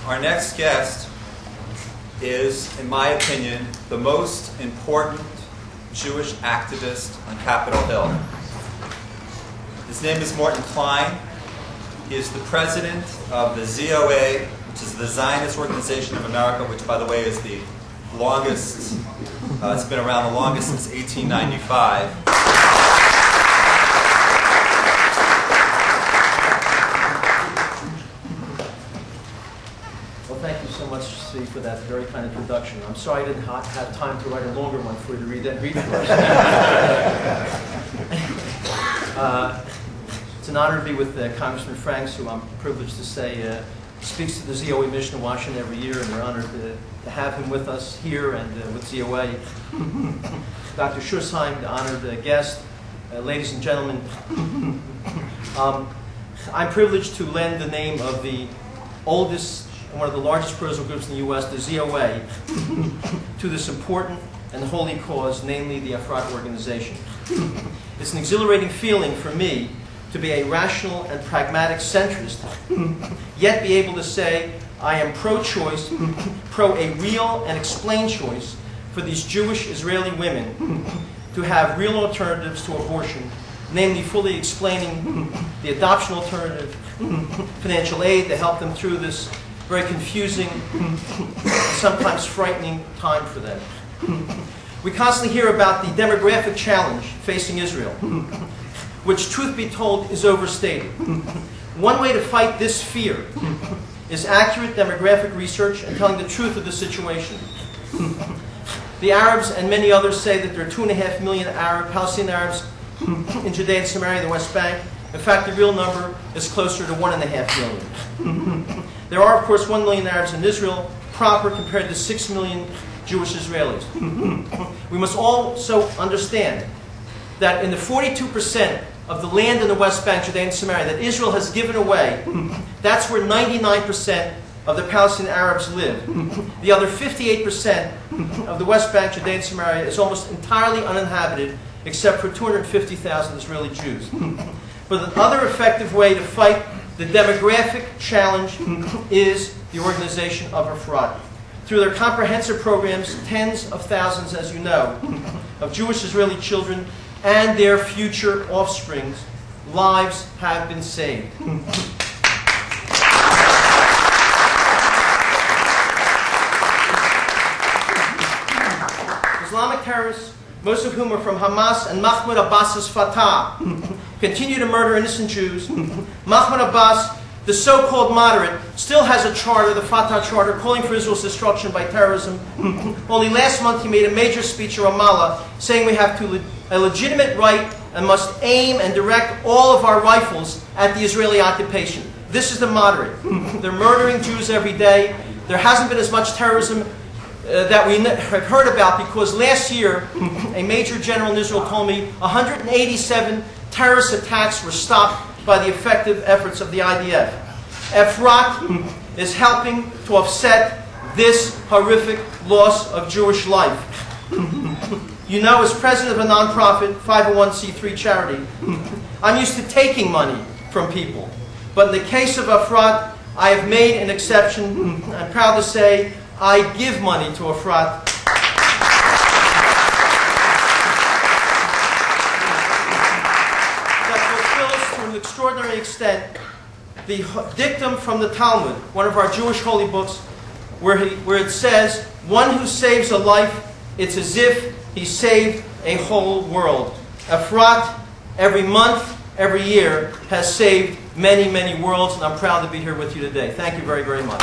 Our next guest is, in my opinion, the most important Jewish activist on Capitol Hill. His name is Morton Klein. He is the president of the ZOA, which is the Zionist Organization of America, which, by the way, is the longest, it's been around the longest since 1895. Thank you so much, Steve, for that very kind introduction. I'm sorry I didn't have time to write a longer one for you to read that first. It's an honor to be with Congressman Franks, who I'm privileged to say speaks to the ZOA mission in Washington every year, and we're honored to have him with us here and with ZOA. Dr. Schussheim, the honored guest, ladies and gentlemen. I'm privileged to lend the name of the oldest and one of the largest prison groups in the U.S., the ZOA, to this important and holy cause, namely the Efrat organization. It's an exhilarating feeling for me to be a rational and pragmatic centrist, yet be able to say I am pro-choice, pro a real and explained choice for these Jewish Israeli women to have real alternatives to abortion, namely fully explaining the adoption alternative, financial aid to help them through this very confusing, sometimes frightening time for them. We constantly hear about the demographic challenge facing Israel, which, truth be told, is overstated. One way to fight this fear is accurate demographic research and telling the truth of the situation. The Arabs and many others say that there are 2.5 million Palestinian Arabs in Judea and Samaria and the West Bank. In fact, the real number is closer to 1.5 million. There are, of course, 1 million Arabs in Israel proper compared to 6 million Jewish Israelis. We must also understand that in the 42% of the land in the West Bank, Judea and Samaria, that Israel has given away, that's where 99% of the Palestinian Arabs live. The other 58% of the West Bank, Judea and Samaria, is almost entirely uninhabited, except for 250,000 Israeli Jews. But another effective way to fight the demographic challenge is the organization of Efrat. Through their comprehensive programs, tens of thousands, as you know, of Jewish Israeli children and their future offspring's lives have been saved. Islamic terrorists, most of whom are from Hamas and Mahmoud Abbas's Fatah, continue to murder innocent Jews. Mahmoud Abbas, the so-called moderate, still has a charter, the Fatah Charter, calling for Israel's destruction by terrorism. Only last month he made a major speech in Ramallah saying we have a legitimate right and must aim and direct all of our rifles at the Israeli occupation. This is the moderate. They're murdering Jews every day. There hasn't been as much terrorism that we have heard about because last year a major general in Israel told me 187 terrorist attacks were stopped by the effective efforts of the IDF. Efrat is helping to offset this horrific loss of Jewish life. You know, as president of a nonprofit 501c3 charity, I'm used to taking money from people. But in the case of Efrat, I have made an exception. I'm proud to say I give money to Efrat. To an extraordinary extent, the dictum from the Talmud, one of our Jewish holy books, where it says, one who saves a life, it's as if he saved a whole world. Efrat, every month, every year, has saved many, many worlds, and I'm proud to be here with you today. Thank you very, very much.